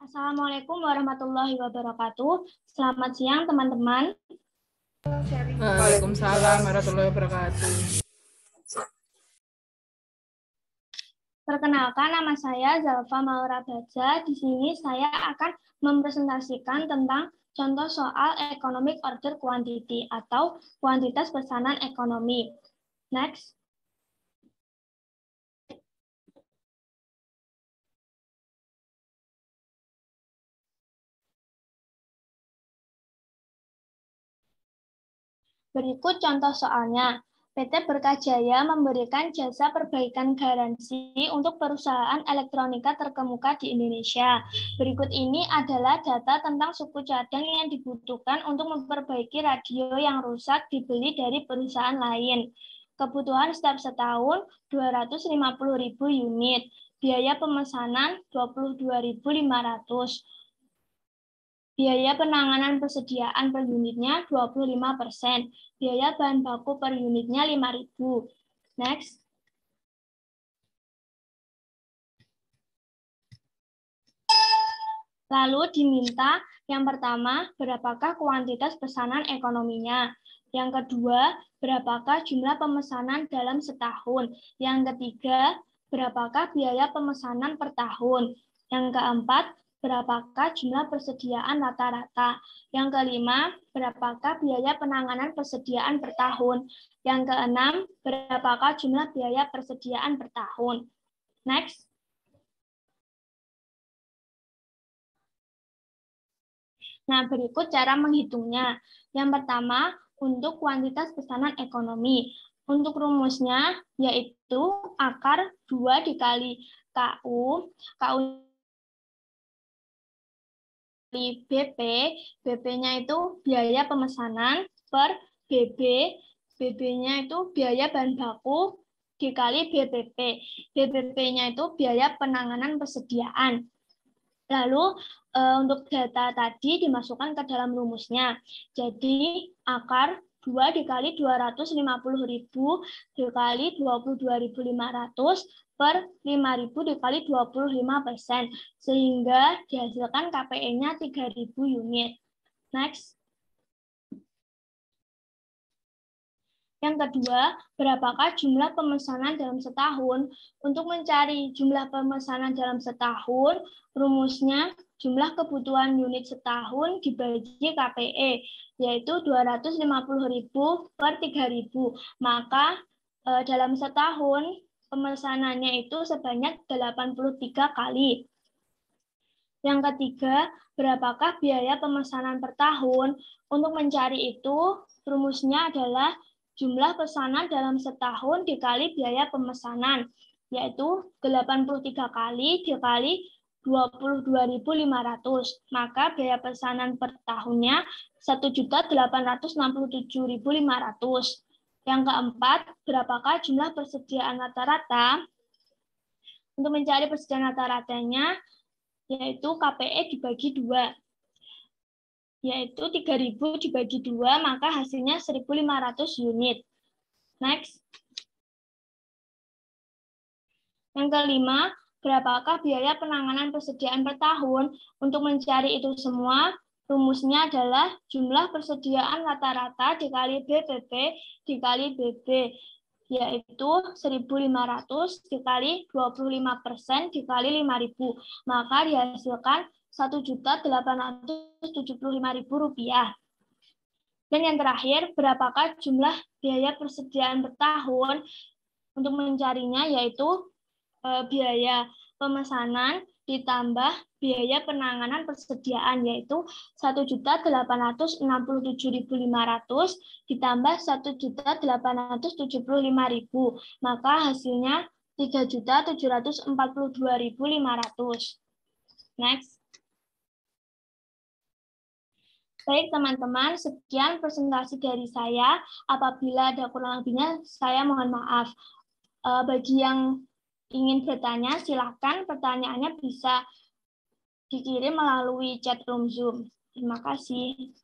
Assalamualaikum warahmatullahi wabarakatuh. Selamat siang teman-teman. Waalaikumsalam warahmatullahi wabarakatuh. Perkenalkan, nama saya Zalfa Maura Baja. Di sini saya akan mempresentasikan tentang contoh soal economic order quantity atau kuantitas pesanan ekonomi. Next. Berikut contoh soalnya. PT Berkajaya memberikan jasa perbaikan garansi untuk perusahaan elektronika terkemuka di Indonesia. Berikut ini adalah data tentang suku cadang yang dibutuhkan untuk memperbaiki radio yang rusak dibeli dari perusahaan lain. Kebutuhan setiap setahun 250.000 unit. Biaya pemesanan 22.500. Biaya penanganan persediaan per unitnya 25%. Biaya bahan baku per unitnya 5.000. Next. Lalu diminta yang pertama, berapakah kuantitas pesanan ekonominya? Yang kedua, berapakah jumlah pemesanan dalam setahun? Yang ketiga, berapakah biaya pemesanan per tahun? Yang keempat, berapakah jumlah persediaan rata-rata? Yang kelima, berapakah biaya penanganan persediaan per tahun? Yang keenam, berapakah jumlah biaya persediaan per tahun? Next. Nah, berikut cara menghitungnya. Yang pertama, untuk kuantitas pesanan ekonomi. Untuk rumusnya, yaitu akar 2 dikali KU. KU di BP, BP-nya itu biaya pemesanan per BB, BB-nya itu biaya bahan baku dikali BPP. BPP-nya itu biaya penanganan persediaan. Lalu untuk data tadi dimasukkan ke dalam rumusnya. Jadi akar 2 dikali 250.000 dikali 22.500 per 5.000 dikali 25%. Sehingga dihasilkan KPI-nya 3.000 unit. Next. Yang kedua, berapakah jumlah pemesanan dalam setahun? Untuk mencari jumlah pemesanan dalam setahun, rumusnya jumlah kebutuhan unit setahun dibagi KPE, yaitu 250.000 per 3.000. Maka dalam setahun pemesanannya itu sebanyak 83 kali. Yang ketiga, berapakah biaya pemesanan per tahun? Untuk mencari itu, rumusnya adalah jumlah pesanan dalam setahun dikali biaya pemesanan, yaitu 83 kali dikali 22.500. Maka biaya pesanan per tahunnya 1.867.500. Yang keempat, berapakah jumlah persediaan rata-rata? Untuk mencari persediaan rata-ratanya, yaitu KPE dibagi 2. Yaitu 3.000 dibagi 2, maka hasilnya 1.500 unit. Next. Yang kelima, berapakah biaya penanganan persediaan per tahun? Untuk mencari itu semua, rumusnya adalah jumlah persediaan rata-rata dikali BPP dikali BB, yaitu 1.500 dikali 25% dikali 5.000. Maka dihasilkan Rp1.875.000. Dan yang terakhir, berapakah jumlah biaya persediaan per tahun? Untuk mencarinya yaitu biaya pemesanan ditambah biaya penanganan persediaan, yaitu 1.867.500 ditambah 1.875.000. Maka hasilnya 3.742.500. Next. Baik teman-teman, sekian presentasi dari saya. Apabila ada kurang lebihnya, saya mohon maaf. Bagi yang ingin bertanya, silakan pertanyaannya bisa dikirim melalui chat room Zoom. Terima kasih.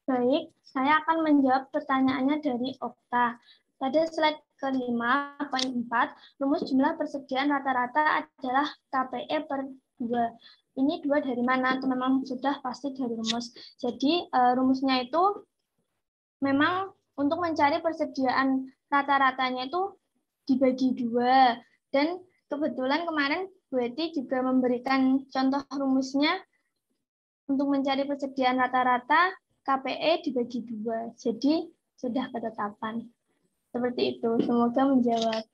Baik, saya akan menjawab pertanyaannya dari Okta. Pada slide kelima, poin 4, rumus jumlah persediaan rata-rata adalah KPE per 2. Ini 2 dari mana? Itu memang sudah pasti dari rumus. Jadi rumusnya itu memang untuk mencari persediaan rata-ratanya itu dibagi 2. Dan kebetulan kemarin Bu Eti juga memberikan contoh rumusnya untuk mencari persediaan rata-rata KPE dibagi 2. Jadi sudah ketetapan. Seperti itu. Semoga menjawab.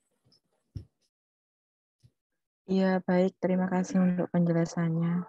Iya, baik. Terima kasih untuk penjelasannya.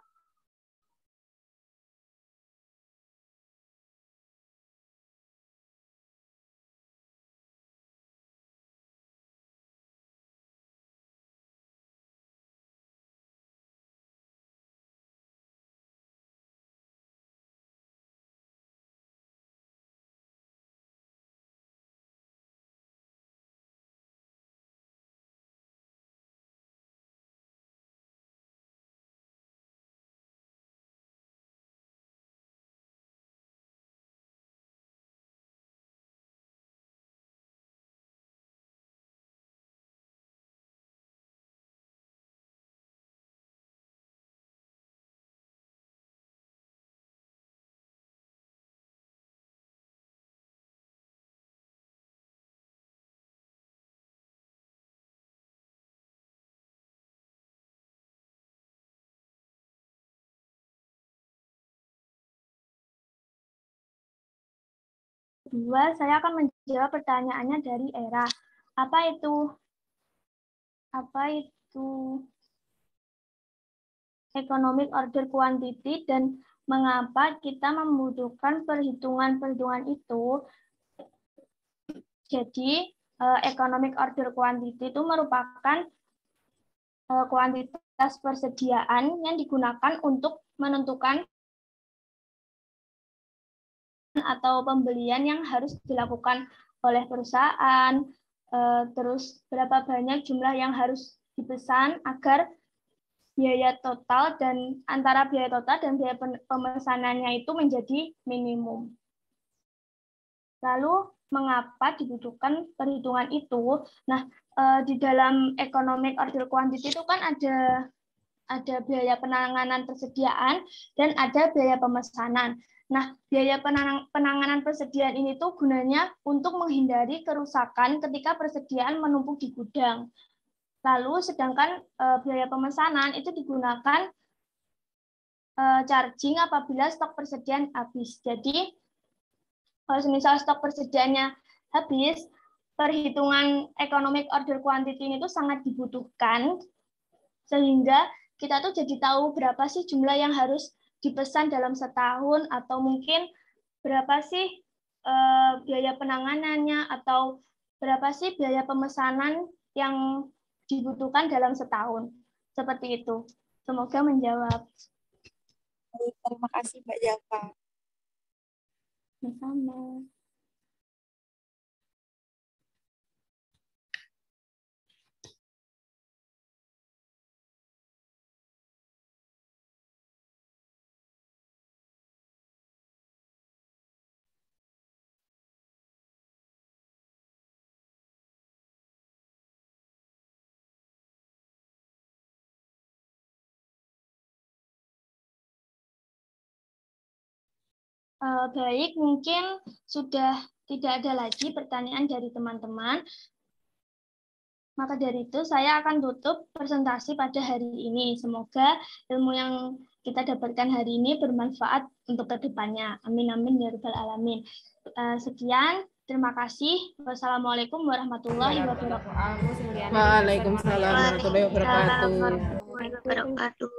Kedua, saya akan menjawab pertanyaannya dari Era. Apa itu economic order quantity dan mengapa kita membutuhkan perhitungan-perhitungan itu? Jadi, economic order quantity itu merupakan kuantitas persediaan yang digunakan untuk menentukan atau pembelian yang harus dilakukan oleh perusahaan, terus berapa banyak jumlah yang harus dipesan agar biaya total dan antara biaya total dan biaya pemesanannya itu menjadi minimum. Lalu mengapa dibutuhkan perhitungan itu? Nah, di dalam economic order quantity itu kan ada biaya penanganan persediaan dan ada biaya pemesanan. Nah, biaya penanganan persediaan ini tuh gunanya untuk menghindari kerusakan ketika persediaan menumpuk di gudang. Lalu sedangkan biaya pemesanan itu digunakan charging apabila stok persediaan habis. Jadi kalau misal stok persediaannya habis, perhitungan economic order quantity ini tuh sangat dibutuhkan sehingga kita tuh jadi tahu berapa sih jumlah yang harus dipesan dalam setahun atau mungkin berapa sih biaya penanganannya atau berapa sih biaya pemesanan yang dibutuhkan dalam setahun. Seperti itu. Semoga menjawab. Baik, terima kasih Mbak Java. Sama. Baik, mungkin sudah tidak ada lagi pertanyaan dari teman-teman. Maka dari itu saya akan tutup presentasi pada hari ini. Semoga ilmu yang kita dapatkan hari ini bermanfaat untuk kedepannya. Amin amin ya rabbal alamin. Sekian, terima kasih. Wassalamualaikum warahmatullahi wabarakatuh. Waalaikumsalam warahmatullahi wabarakatuh. Warahmatullahi wabarakatuh.